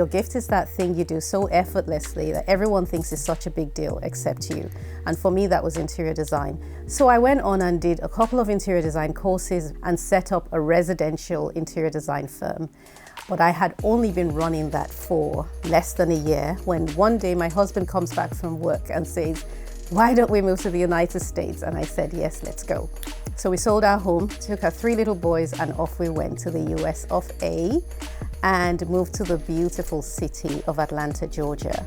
your gift is that thing you do so effortlessly that everyone thinks is such a big deal except you. And for me, that was interior design. So I went on and did a couple of interior design courses and set up a residential interior design firm. But I had only been running that for less than a year when one day my husband comes back from work and says, "Why don't we move to the United States?" And I said, "Yes, let's go." So we sold our home, took our 3 little boys, and off we went to the US of A and moved to the beautiful city of Atlanta, Georgia.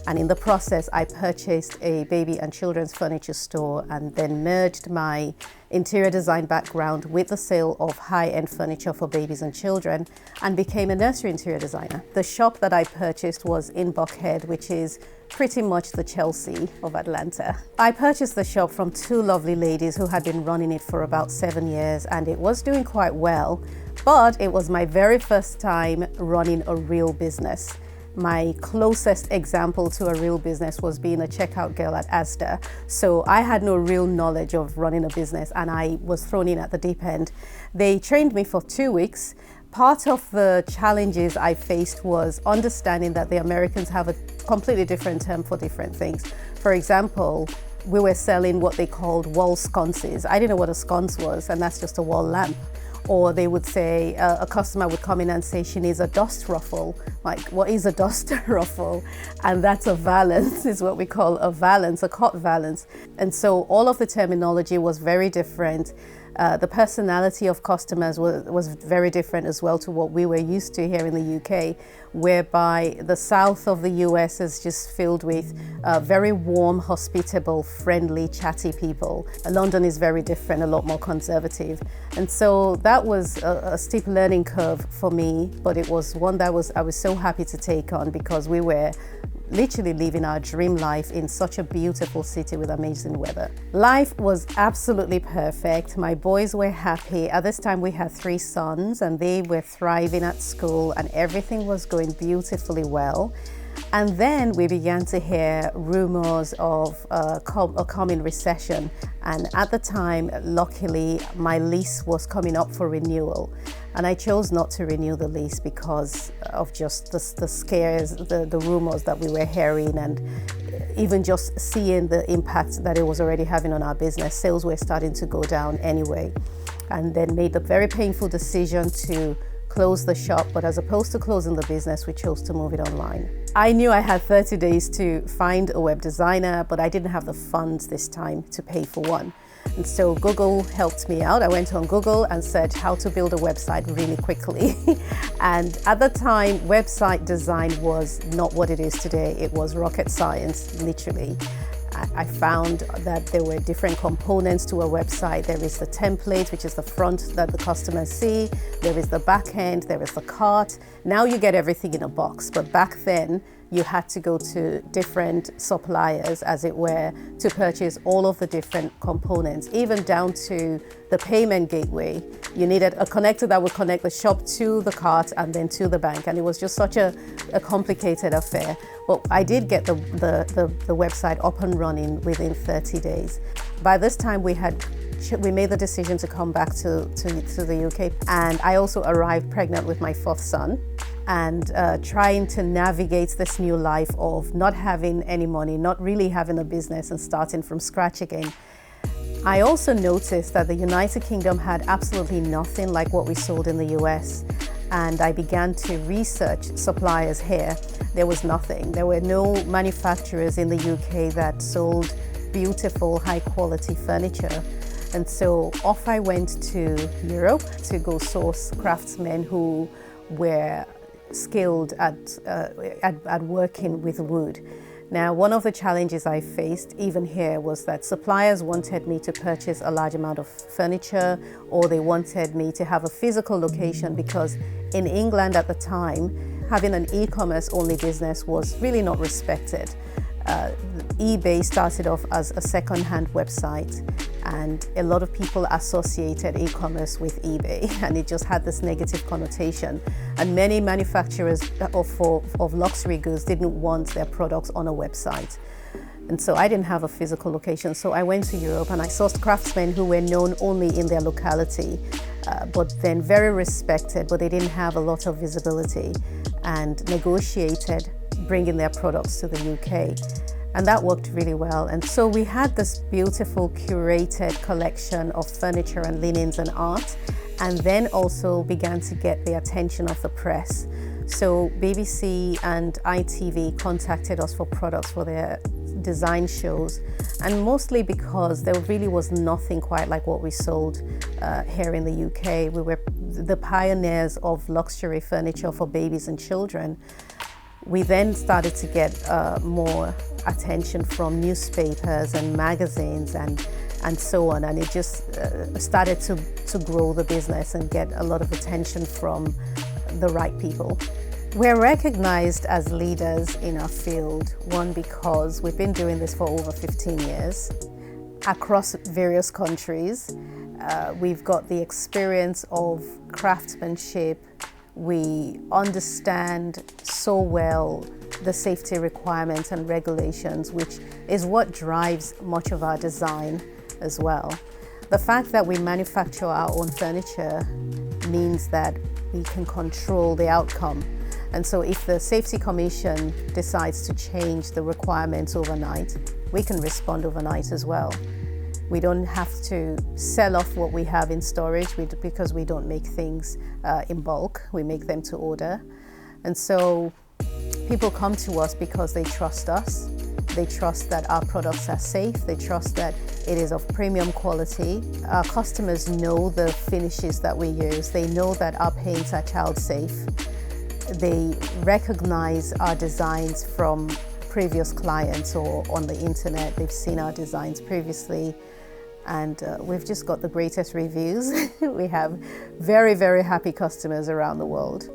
And in the process, I purchased a baby and children's furniture store and then merged my interior design background with the sale of high-end furniture for babies and children and became a nursery interior designer. The shop that I purchased was in Buckhead, which is pretty much the Chelsea of Atlanta. I purchased the shop from 2 lovely ladies who had been running it for about 7 years, and it was doing quite well, but it was my very first time running a real business. My closest example to a real business was being a checkout girl at Asda. So I had no real knowledge of running a business and I was thrown in at the deep end. They trained me for 2 weeks. Part of the challenges I faced was understanding that the Americans have a completely different term for different things. For example, we were selling what they called wall sconces. I didn't know what a sconce was, and that's just a wall lamp. Or they would say, a customer would come in and say she needs a dust ruffle. Like, what is a dust ruffle? And that's a valance, is what we call a valance, a cot valance. And so all of the terminology was very different. The personality of customers was very different as well to what we were used to here in the UK, whereby the south of the US is just filled with very warm, hospitable, friendly, chatty people. London is very different, a lot more conservative. And so that was a steep learning curve for me, but it was one that I was so happy to take on because we were literally living our dream life in such a beautiful city with amazing weather. Life was absolutely perfect. My boys were happy. At this time we had 3 sons and they were thriving at school and everything was going beautifully well. And then we began to hear rumors of a coming recession. And at the time, luckily, my lease was coming up for renewal. And I chose not to renew the lease because of just the scares, the rumors that we were hearing, and even just seeing the impact that it was already having on our business. Sales were starting to go down anyway. And then made the very painful decision to close the shop, but as opposed to closing the business, we chose to move it online. I knew I had 30 days to find a web designer, but I didn't have the funds this time to pay for one. And so Google helped me out. I went on Google and searched how to build a website really quickly. And at the time, website design was not what it is today. It was rocket science, literally. I found that there were different components to a website. There is the template, which is the front that the customers see. There is the back end, there is the cart. Now you get everything in a box, but back then you had to go to different suppliers, as it were, to purchase all of the different components, even down to the payment gateway. You needed a connector that would connect the shop to the cart and then to the bank. And it was just such a complicated affair. But I did get the website up and running within 30 days. By this time, we made the decision to come back to the UK. And I also arrived pregnant with my 4th son. And trying to navigate this new life of not having any money, not really having a business and starting from scratch again. I also noticed that the United Kingdom had absolutely nothing like what we sold in the US. And I began to research suppliers here. There was nothing. There were no manufacturers in the UK that sold beautiful, high quality furniture. And so off I went to Europe to go source craftsmen who were skilled at working with wood. Now, one of the challenges I faced even here was that suppliers wanted me to purchase a large amount of furniture, or they wanted me to have a physical location, because in England at the time, having an e-commerce only business was really not respected. eBay started off as a second-hand website, and a lot of people associated e-commerce with eBay, and it just had this negative connotation. And many manufacturers of luxury goods didn't want their products on a website. And so I didn't have a physical location. So I went to Europe and I sourced craftsmen who were known only in their locality, but then very respected, but they didn't have a lot of visibility. and negotiated bringing their products to the UK. And that worked really well. And so we had this beautiful curated collection of furniture and linens and art, and then also began to get the attention of the press. So BBC and ITV contacted us for products for their design shows, and mostly because there really was nothing quite like what we sold here in the UK. We were the pioneers of luxury furniture for babies and children. We then started to get more attention from newspapers and magazines and so on, and it just started to grow the business and get a lot of attention from the right people. We're recognized as leaders in our field, one, because we've been doing this for over 15 years across various countries. We've got the experience of craftsmanship. We understand so well the safety requirements and regulations, which is what drives much of our design as well. The fact that we manufacture our own furniture means that we can control the outcome. And so if the Safety Commission decides to change the requirements overnight, we can respond overnight as well. We don't have to sell off what we have in storage because we don't make things in bulk. We make them to order. And so people come to us because they trust us. They trust that our products are safe. They trust that it is of premium quality. Our customers know the finishes that we use. They know that our paints are child safe. They recognize our designs from previous clients or on the internet. They've seen our designs previously, and we've just got the greatest reviews. We have very, very happy customers around the world.